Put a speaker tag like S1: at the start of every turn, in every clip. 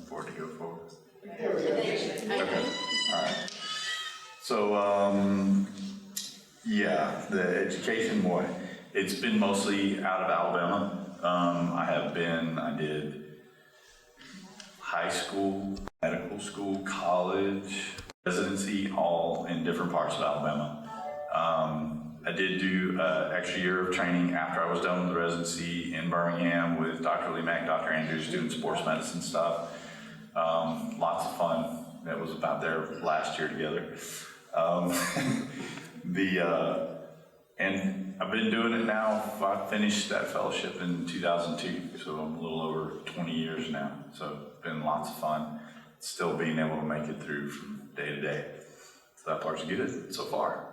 S1: For it to go forward.
S2: Okay.
S1: All right. So, yeah, the education, boy, it's been mostly out of Alabama. I did high school, medical school, college, residency, all in different parts of Alabama. I did do an extra year of training after I was done with the residency in Birmingham with Dr. Lee Mack, Dr. Andrews, doing sports medicine stuff. Lots of fun. That was about there last year together. And I've been doing it now. I finished that fellowship in 2002, so I'm a little over 20 years now. So it's been lots of fun. Still being able to make it through from day to day. So that part's good so far.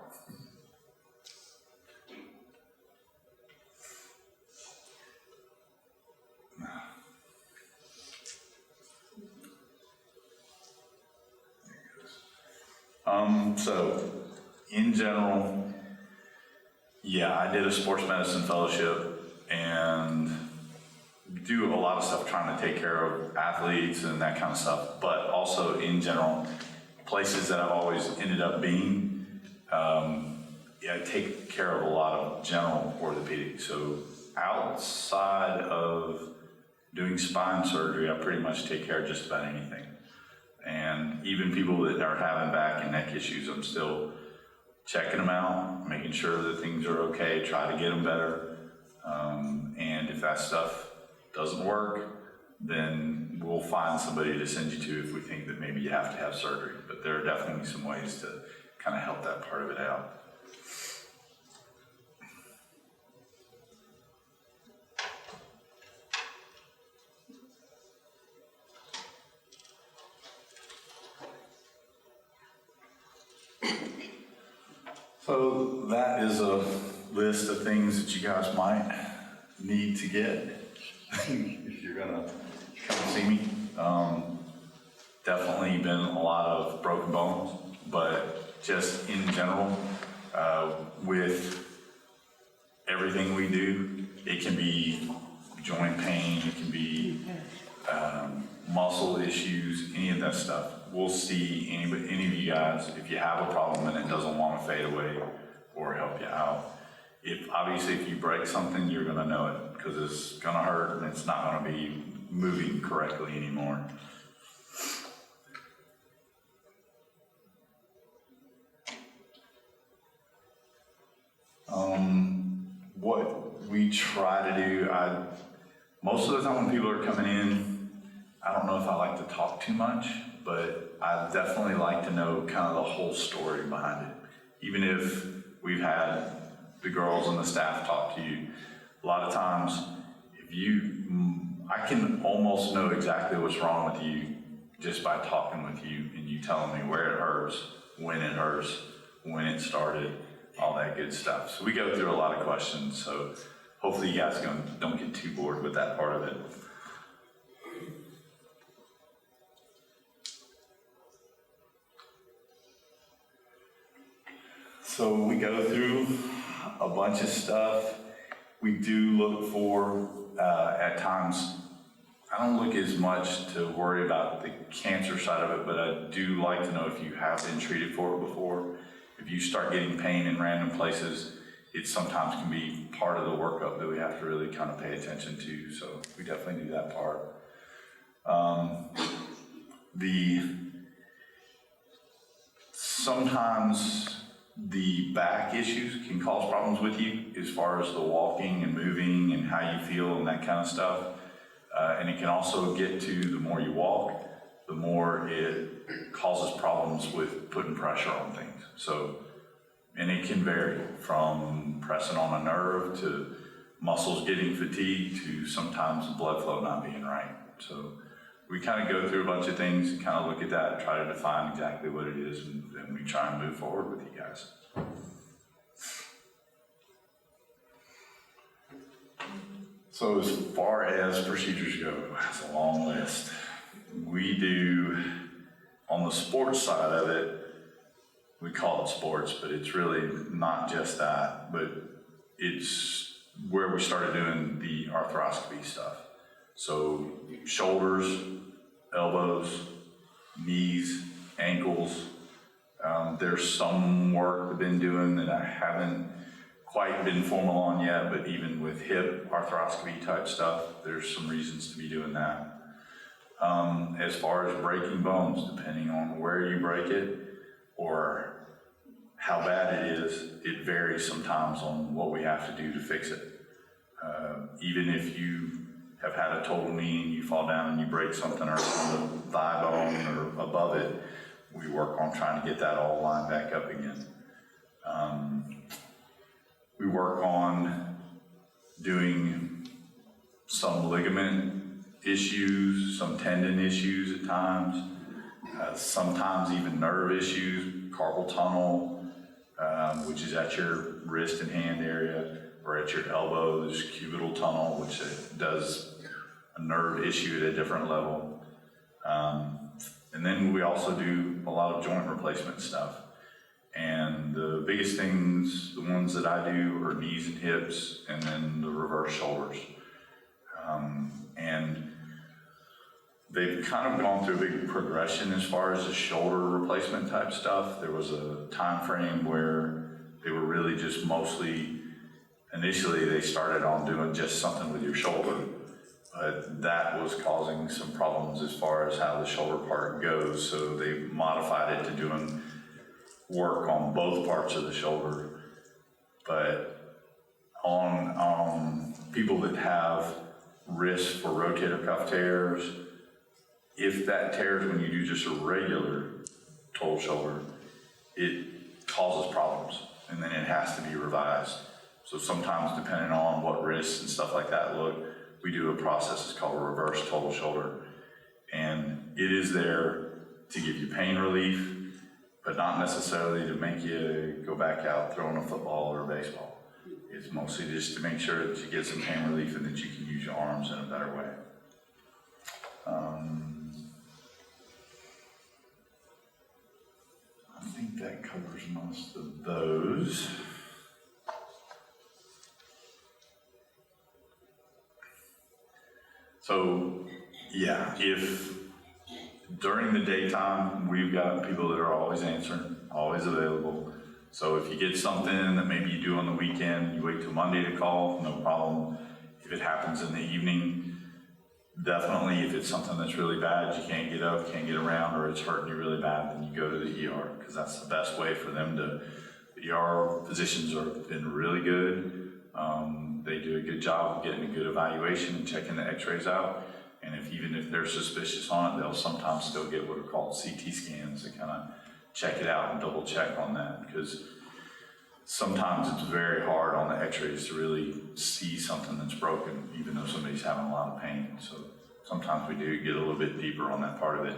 S1: So in general, yeah, I did a sports medicine fellowship and do a lot of stuff trying to take care of athletes and that kind of stuff, but also in general, places that I've always ended up being, I take care of a lot of general orthopedics. So outside of doing spine surgery, I pretty much take care of just about anything. And even people that are having back and neck issues, I'm still checking them out, making sure that things are okay, try to get them better. And if that stuff doesn't work, then we'll find somebody to send you to if we think that maybe you have to have surgery. But there are definitely some ways to kind of help that part of it out. So that is a list of things that you guys might need to get if you're gonna come see me. Definitely been a lot of broken bones, but just in general, with everything we do, it can be joint pain, it can be muscle issues, any of that stuff. We'll see any of you guys, if you have a problem and it doesn't want to fade away or help you out. Obviously, if you break something, you're going to know it because it's going to hurt and it's not going to be moving correctly anymore. What we try to do, most of the time when people are coming in, I don't know if I like to talk too much, but I definitely like to know kind of the whole story behind it. Even if we've had the girls and the staff talk to you, a lot of times, I can almost know exactly what's wrong with you just by talking with you and you telling me where it hurts, when it started, all that good stuff. So we go through a lot of questions, so hopefully you guys don't get too bored with that part of it. So we go through a bunch of stuff. We do look for, at times, I don't look as much to worry about the cancer side of it, but I do like to know if you have been treated for it before. If you start getting pain in random places, it sometimes can be part of the workup that we have to really kind of pay attention to. So we definitely do that part. Sometimes the back issues can cause problems with you as far as the walking and moving and how you feel and that kind of stuff. And it can also get to the more you walk, the more it causes problems with putting pressure on things. So, and it can vary from pressing on a nerve to muscles getting fatigued to sometimes the blood flow not being right. So we kind of go through a bunch of things and kind of look at that and try to define exactly what it is, and then we try and move forward with you guys. So as far as procedures go, that's a long list. We do, on the sports side of it, we call it sports, but it's really not just that, but it's where we started doing the arthroscopy stuff. So shoulders, elbows, knees, ankles. There's some work I've been doing that I haven't quite been formal on yet, but even with hip arthroscopy type stuff, there's some reasons to be doing that. As far as breaking bones, depending on where you break it or how bad it is, it varies sometimes on what we have to do to fix it. Even if you have had a total knee and you fall down and you break something or on the thigh bone or above it, we work on trying to get that all lined back up again. We work on doing some ligament issues, some tendon issues at times, sometimes even nerve issues, carpal tunnel, which is at your wrist and hand area, or at your elbow. There's cubital tunnel, which does a nerve issue at a different level. And then we also do a lot of joint replacement stuff. And the biggest things, the ones that I do, are knees and hips, and then the reverse shoulders. And they've kind of gone through a big progression as far as the shoulder replacement type stuff. There was a time frame where they were really just mostly, initially they started on doing just something with your shoulder, but that was causing some problems as far as how the shoulder part goes. So they modified it to doing work on both parts of the shoulder. But on people that have risk for rotator cuff tears, if that tears when you do just a regular total shoulder, it causes problems, and then it has to be revised. So sometimes, depending on what risks and stuff like that look, we do a process that's called a reverse total shoulder. And it is there to give you pain relief, but not necessarily to make you go back out throwing a football or a baseball. It's mostly just to make sure that you get some pain relief and that you can use your arms in a better way. I think that covers most of those. So, yeah, if during the daytime, we've got people that are always answering, always available. So if you get something that maybe you do on the weekend, you wait till Monday to call, no problem. If it happens in the evening, definitely if it's something that's really bad, you can't get up, can't get around, or it's hurting you really bad, then you go to the ER, because that's the best way for them to, the ER physicians have been really good. They do a good job of getting a good evaluation and checking the x-rays out. And even if they're suspicious on it, they'll sometimes still get what are called CT scans to kind of check it out and double check on that, because sometimes it's very hard on the x-rays to really see something that's broken, even though somebody's having a lot of pain. So sometimes we do get a little bit deeper on that part of it.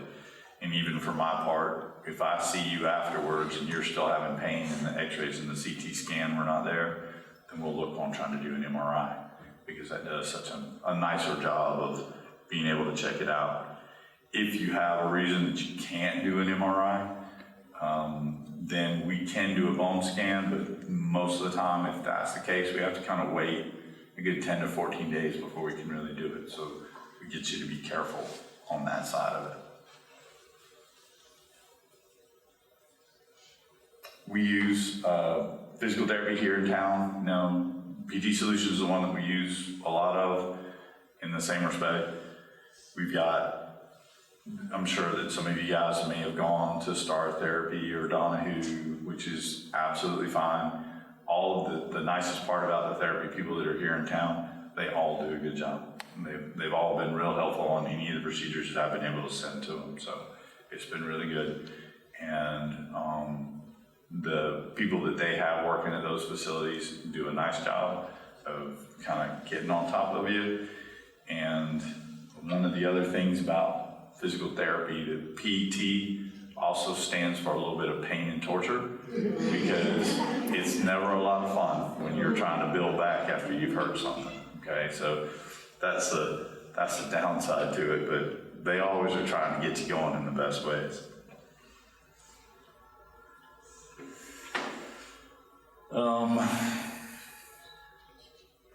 S1: And even for my part, if I see you afterwards and you're still having pain and the x-rays and the CT scan were not there, then we'll look on trying to do an MRI, because that does such a nicer job of being able to check it out. If you have a reason that you can't do an MRI, then we can do a bone scan, but most of the time, if that's the case, we have to kind of wait a good 10 to 14 days before we can really do it. So we get you to be careful on that side of it. We use physical therapy here in town. Now, PT Solutions is the one that we use a lot of in the same respect. We've got, I'm sure that some of you guys may have gone to Star Therapy or Donahue, which is absolutely fine. All of the nicest part about the therapy people that are here in town, they all do a good job. They've all been real helpful on any of the procedures that I've been able to send to them. So it's been really good. And the people that they have working at those facilities do a nice job of kind of getting on top of you. And one of the other things about physical therapy, the PT also stands for a little bit of pain and torture, because it's never a lot of fun when you're trying to build back after you've hurt something. Okay, so that's the downside to it, but they always are trying to get you going in the best ways.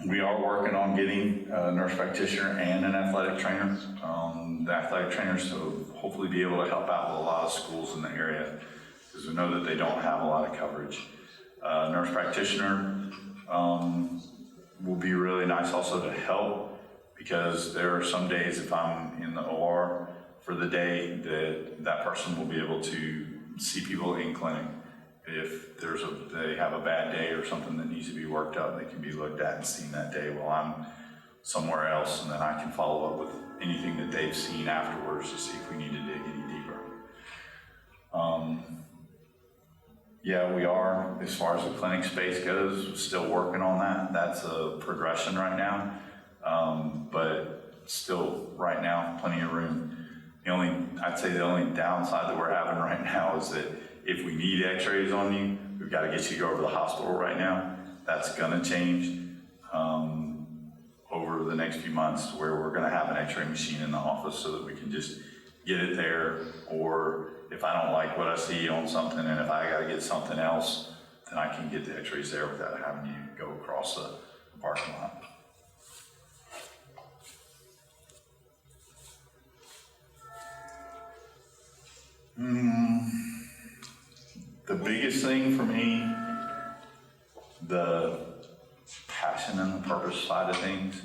S1: We are working on getting a nurse practitioner and an athletic trainer. The athletic trainers to hopefully be able to help out with a lot of schools in the area, because we know that they don't have a lot of coverage. Nurse practitioner will be really nice also to help, because there are some days if I'm in the OR for the day that person will be able to see people in clinic. If they have a bad day or something that needs to be worked up, they can be looked at and seen that day while I'm somewhere else, and then I can follow up with anything that they've seen afterwards to see if we need to dig any deeper. Yeah, we are, as far as the clinic space goes, still working on that. That's a progression right now, but still right now, plenty of room. I'd say the only downside that we're having right now is that if we need x-rays on you, we've got to get you over to the hospital right now. That's gonna change over the next few months, where we're gonna have an x-ray machine in the office so that we can just get it there, or if I don't like what I see on something and if I gotta get something else, then I can get the x-rays there without having you go across the parking lot. The biggest thing for me, the passion and the purpose side of things.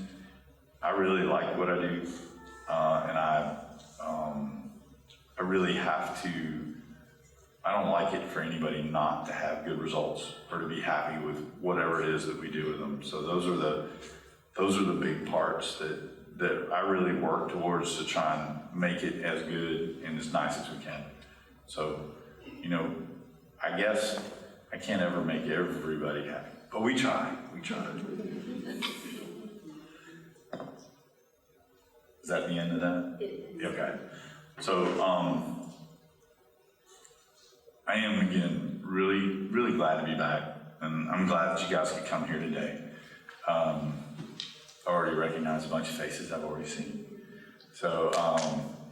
S1: I really like what I do, and I really have to. I don't like it for anybody not to have good results or to be happy with whatever it is that we do with them. So those are the big parts that I really work towards to try and make it as good and as nice as we can. So, I guess I can't ever make everybody happy, but we try. Is that the end of that? Okay. So, I am again really, really glad to be back, and I'm glad that you guys could come here today. I already recognize a bunch of faces I've already seen. So,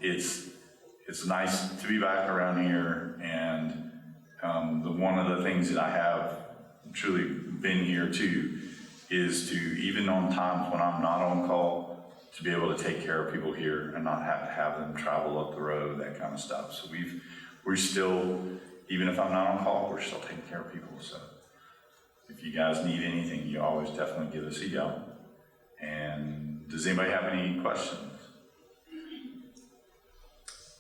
S1: it's nice to be back around here, and one of the things that I have truly been here to is to, even on times when I'm not on call, to be able to take care of people here and not have to have them travel up the road, that kind of stuff. So we're still, even if I'm not on call, we're still taking care of people. So if you guys need anything, you always definitely give us a yell. And does anybody have any questions?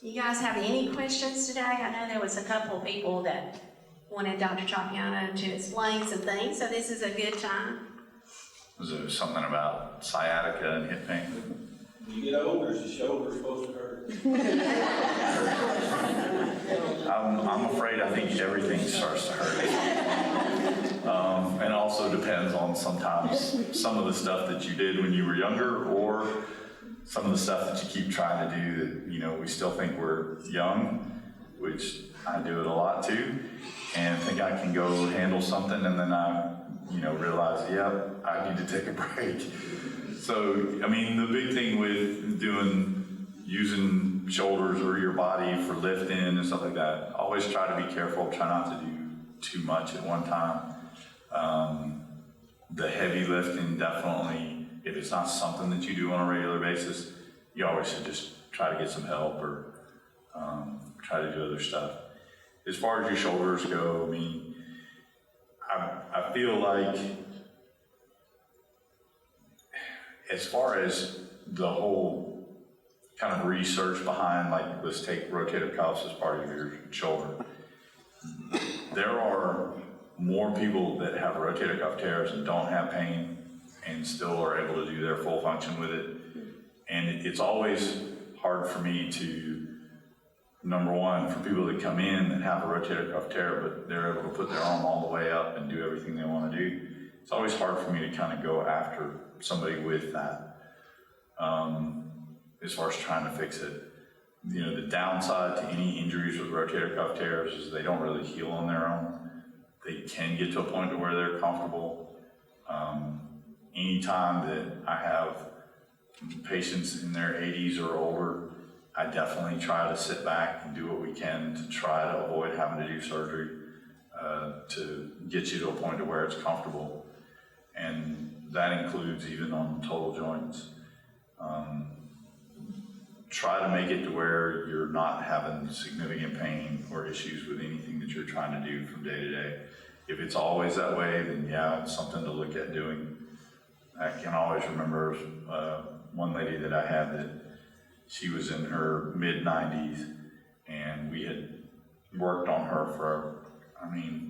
S2: You guys have any questions today? I know there was a couple of people that wanted Dr. Tropeano to explain some things, so this is a good time.
S1: Was there something about sciatica and hip pain?
S3: When you get older, is the shoulder supposed to hurt?
S1: I'm afraid I think everything starts to hurt. And also depends on sometimes some of the stuff that you did when you were younger, or some of the stuff that you keep trying to do that, we still think we're young, which I do it a lot too, and think I can go handle something, and then I, realize, I need to take a break. So, the big thing with using shoulders or your body for lifting and stuff like that, always try to be careful, try not to do too much at one time. The heavy lifting, definitely, if it's not something that you do on a regular basis, you always should just try to get some help or try to do other stuff. As far as your shoulders go, I feel like, as far as the whole kind of research behind, like, let's take rotator cuffs as part of your shoulder, there are more people that have rotator cuff tears and don't have pain and still are able to do their full function with it. And it's always hard for me to, number one, for people that come in that have a rotator cuff tear, but they're able to put their arm all the way up and do everything they want to do. It's always hard for me to kind of go after somebody with that, as far as trying to fix it. The downside to any injuries with rotator cuff tears is they don't really heal on their own. They can get to a point to where they're comfortable. Anytime that I have patients in their 80s or older, I definitely try to sit back and do what we can to try to avoid having to do surgery, to get you to a point to where it's comfortable. And that includes even on total joints. Try to make it to where you're not having significant pain or issues with anything that you're trying to do from day to day. If it's always that way, then yeah, it's something to look at doing. I can always remember one lady that I had that she was in her mid-90s, and we had worked on her for,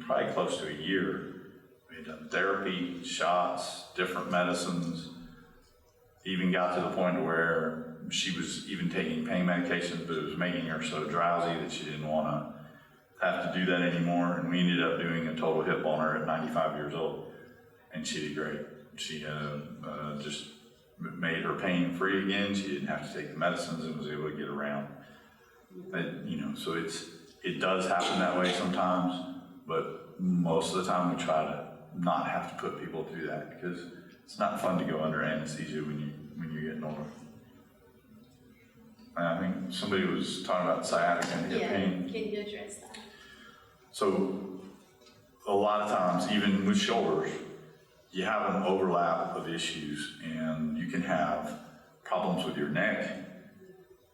S1: probably close to a year. We had done therapy, shots, different medicines, even got to the point where she was even taking pain medications, but it was making her so drowsy that she didn't want to have to do that anymore. And we ended up doing a total hip on her at 95 years old, and she did great. She had just made her pain free again. She didn't have to take the medicines and was able to get around. So it does happen that way sometimes, but most of the time we try to not have to put people through that, because it's not fun to go under anesthesia when you're getting older. And I think somebody was talking about sciatica and hip pain.
S2: Can you address that?
S1: So a lot of times, even with shoulders, you have an overlap of issues, and you can have problems with your neck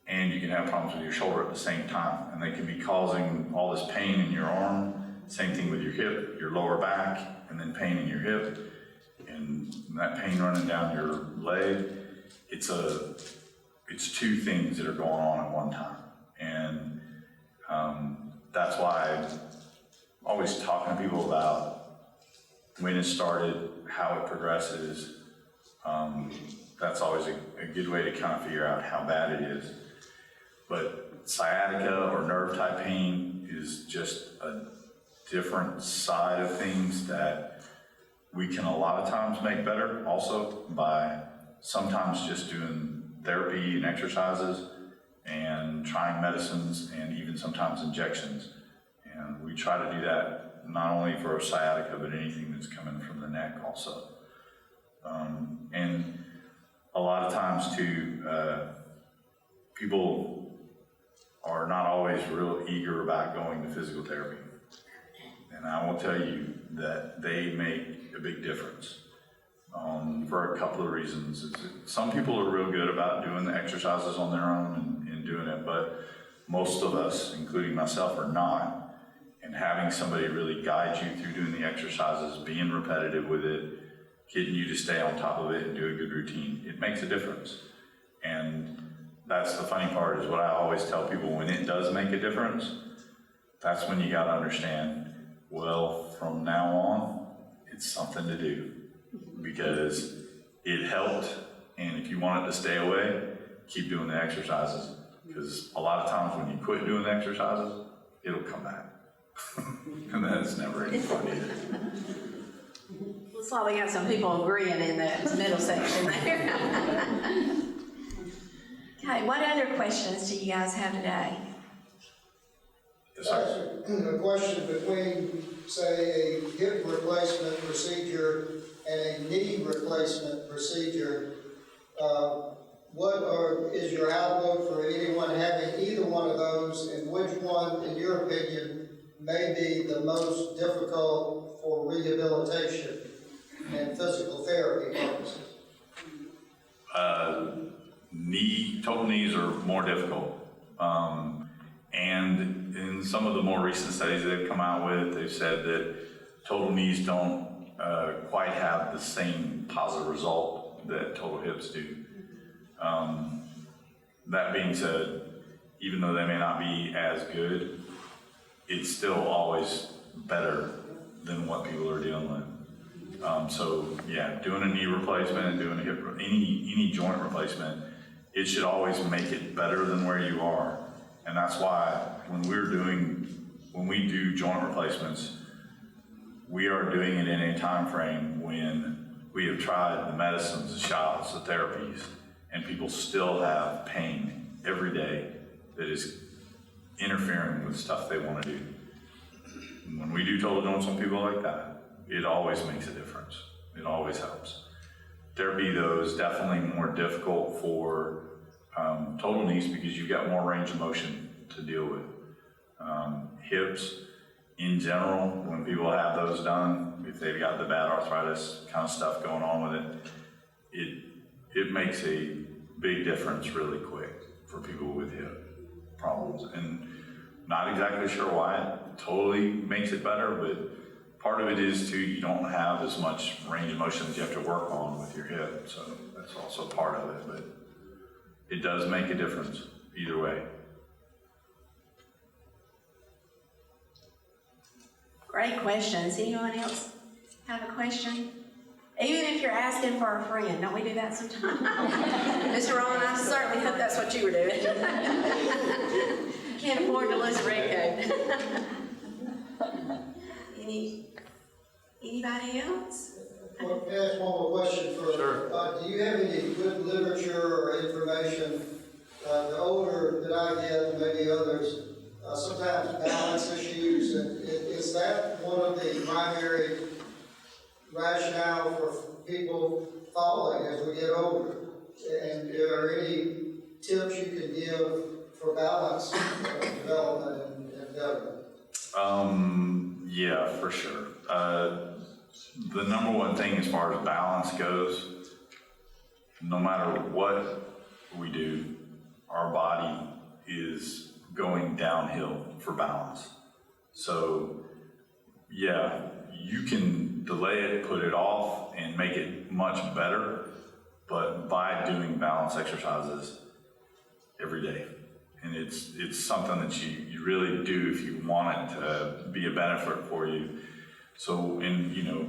S1: and you can have problems with your shoulder at the same time, and they can be causing all this pain in your arm. Same thing with your hip, your lower back, and then pain in your hip, and that pain running down your leg. It's two things that are going on at one time, and that's why I'm always talking to people about when it started, how it progresses. That's always a good way to kind of figure out how bad it is. But sciatica or nerve type pain is just a different side of things that we can a lot of times make better also by sometimes just doing therapy and exercises and trying medicines and even sometimes injections. And we try to do that not only for sciatica, but anything that's coming from the neck also. And a lot of times too, people are not always real eager about going to physical therapy. And I will tell you that they make a big difference for a couple of reasons. Some people are real good about doing the exercises on their own and doing it, but most of us, including myself, are not. And having somebody really guide you through doing the exercises, being repetitive with it, getting you to stay on top of it and do a good routine, it makes a difference. And that's the funny part, is what I always tell people: when it does make a difference, that's when you got to understand, well, from now on, it's something to do, because it helped. And if you want it to stay away, keep doing the exercises, because a lot of times when you quit doing the exercises, it'll come back. And that's never any fun either.
S2: Looks like we got some people agreeing in that middle section there. Okay, what other questions do you guys have today?
S1: Yes, sir.
S4: A question between, say, a hip replacement procedure and a knee replacement procedure. Is your outlook for anyone having either one of those, and which one, in your opinion, may be the most difficult for rehabilitation and physical therapy purposes?
S1: Total knees are more difficult. And in some of the more recent studies they've come out with, they've said that total knees don't quite have the same positive result that total hips do. That being said, even though they may not be as good, it's still always better than what people are dealing with. So yeah, doing a knee replacement and doing a hip, any joint replacement, it should always make it better than where you are. And that's why when we do joint replacements, we are doing it in a time frame when we have tried the medicines, the shots, the therapies, and people still have pain every day that is interfering with stuff they want to do. And when we do total joints on people like that, it always makes a difference. It always helps. Therapy, though, is definitely more difficult for total knees because you've got more range of motion to deal with. Hips, in general, when people have those done, if they've got the bad arthritis kind of stuff going on with it, it makes a big difference really quick for people with hip problems. And not exactly sure why it totally makes it better, but part of it is too, you don't have as much range of motion that you have to work on with your hip. So that's also part of it, but it does make a difference either way.
S2: Great questions. Anyone else have a question? Even if you're asking for a friend, don't we do that sometimes? Mr. Roman, I certainly hope that's what you were doing. Can't afford to lose a red coat. Anybody else?
S4: Well, can I ask one more question first?
S1: Sure.
S4: Do you have any good literature or information? The older that I get, maybe others, sometimes balance issues, and is that one of the primary rationale for people falling as we get older? And are there any tips you can give for balance development and betterment?
S1: Yeah, for sure. The number one thing as far as balance goes, no matter what we do, our body is going downhill for balance. So yeah, you can delay it, put it off, and make it much better, but by doing balance exercises every day. And it's something that you really do if you want it to be a benefit for you. So, and you know,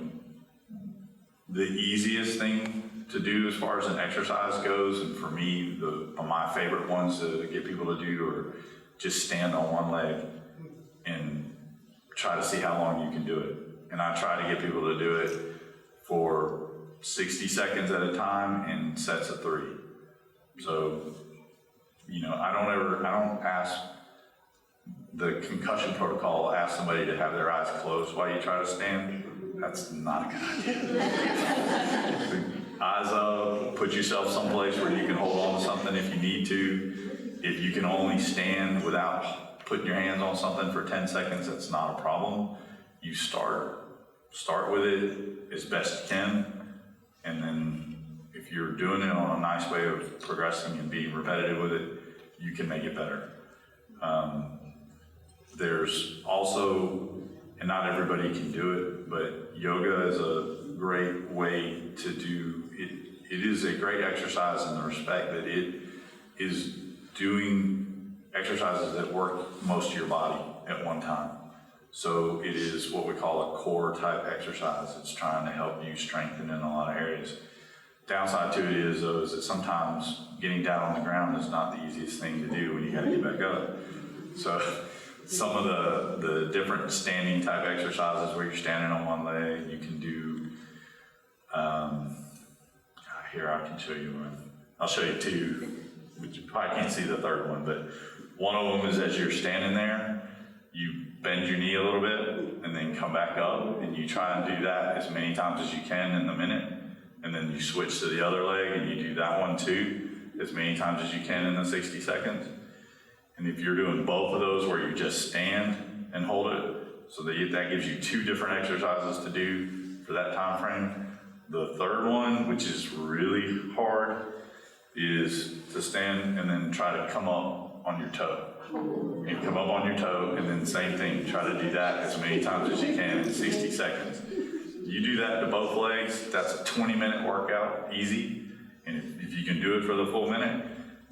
S1: the easiest thing to do as far as an exercise goes, and for me, my favorite ones to get people to do are just stand on one leg and try to see how long you can do it. And I try to get people to do it for 60 seconds at a time in sets of 3. So, you know, I don't ask the concussion protocol, ask somebody to have their eyes closed while you try to stand. That's not a good idea. Eyes up, put yourself someplace where you can hold on to something if you need to. If you can only stand without putting your hands on something for 10 seconds, that's not a problem. You start with it as best you can, and then if you're doing it on a nice way of progressing and being repetitive with it, you can make it better. There's also, and not everybody can do it, but yoga is a great way to do it. It is a great exercise in the respect that it is doing exercises that work most of your body at one time. So it is what we call a core type exercise. It's trying to help you strengthen in a lot of areas. Downside to it is though, is that sometimes getting down on the ground is not the easiest thing to do when you gotta get back up. So some of the different standing type exercises where you're standing on one leg, you can do, here I can show you one. I'll show you 2, but you probably can't see the third one, but one of them is as you're standing there, you bend your knee a little bit and then come back up, and you try and do that as many times as you can in the minute, and then you switch to the other leg and you do that one too, as many times as you can in the 60 seconds. And if you're doing both of those where you just stand and hold it, so that gives you 2 different exercises to do for that time frame. The third one, which is really hard, is to stand and then try to come up on your toe. And come up on your toe, and then same thing, try to do that as many times as you can in 60 seconds. You do that to both legs, that's a 20-minute workout, easy. And if you can do it for the full minute,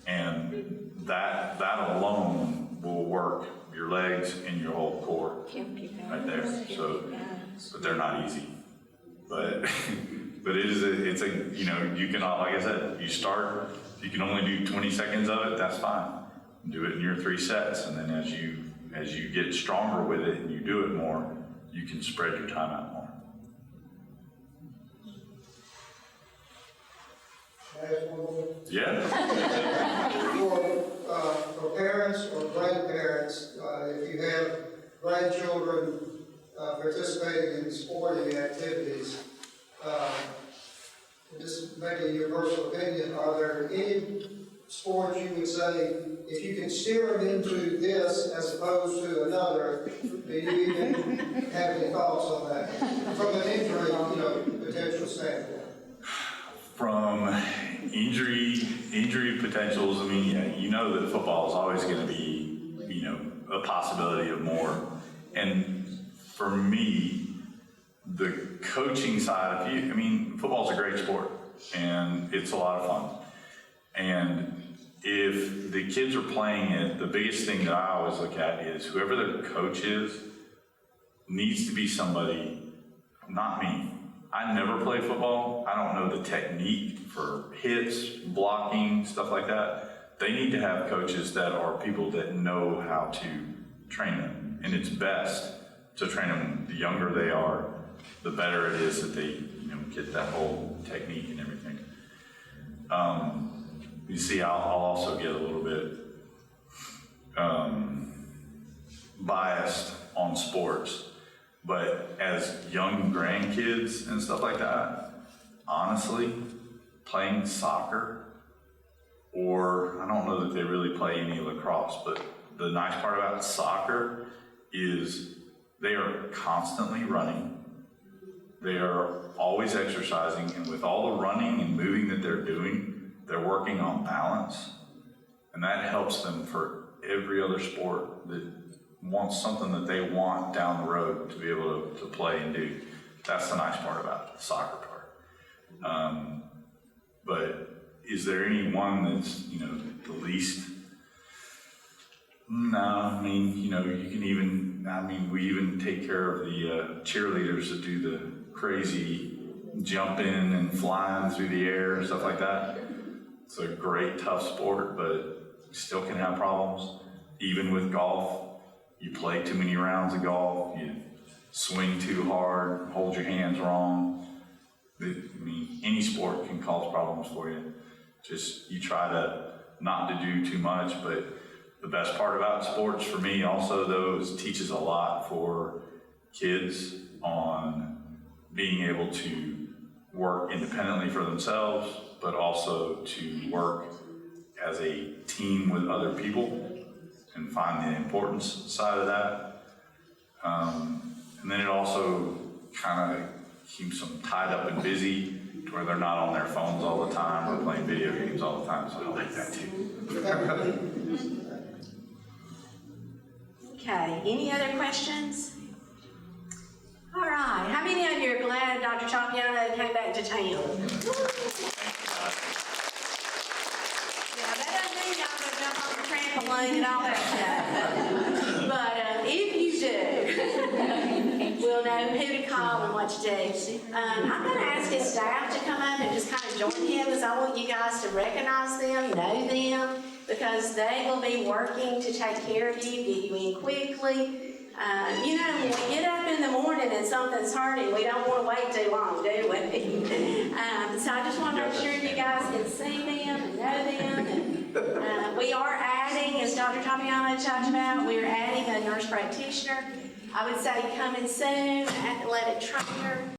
S1: and that alone will work your legs and your whole core right there. So, but they're not easy. But it's a you know, you can, like I said, you start, if you can only do 20 seconds of it, that's fine. Do it in your 3 sets, and then as you get stronger with it and you do it more, you can spread your time out more.
S4: Can I ask one more?
S1: Yeah.
S4: For parents or grandparents, if you have grandchildren participating in sporting activities, this may be your personal opinion, are there any sports, you would say, if you can steer them into this as opposed to another, do you even have any thoughts on that? From an injury, potential standpoint.
S1: From injury potentials, I mean, yeah, you know that football is always going to be, a possibility of more. And for me, the coaching side football's a great sport and it's a lot of fun. And if the kids are playing it, the biggest thing that I always look at is whoever their coach is needs to be somebody, not me. I never play football. I don't know the technique for hits, blocking, stuff like that. They need to have coaches that are people that know how to train them. And it's best to train them the younger they are, the better it is that they, get that whole technique and everything. You see, I'll also get a little bit biased on sports, but as young grandkids and stuff like that, honestly, playing soccer, or I don't know that they really play any lacrosse, but the nice part about soccer is they are constantly running. They are always exercising, and with all the running and moving that they're doing, they're working on balance, and that helps them for every other sport that wants something that they want down the road to be able to play and do. That's the nice part about the soccer part. But is there any one that's, the least? No, I mean, you can even, we even take care of the cheerleaders that do the crazy jumping and flying through the air and stuff like that. It's a great, tough sport, but you still can have problems. Even with golf, you play too many rounds of golf, you swing too hard, hold your hands wrong. Any sport can cause problems for you. Just, you try to not to do too much, but the best part about sports for me also, though, is it teaches a lot for kids on being able to work independently for themselves, but also to work as a team with other people and find the importance side of that. And then it also kind of keeps them tied up and busy to where they're not on their phones all the time or playing video games all the time, so I like that too.
S2: Okay, any other questions? All right, how many of you are glad Dr. Tropeano came back to town? Yeah, that doesn't mean y'all gonna jump on the trampoline and all that stuff. But if you do, we'll know who to call and what to do. I'm gonna ask his staff to come up and just kind of join him, because I want you guys to recognize them, know them, because they will be working to take care of you, get you in quickly. When we get up in the morning and something's hurting, we don't want to wait too long, do we? So I just want to make sure you guys can see them and know them. And we are adding, as Dr. Tropeano talked about, we're adding a nurse practitioner. I would say coming soon, athletic trainer.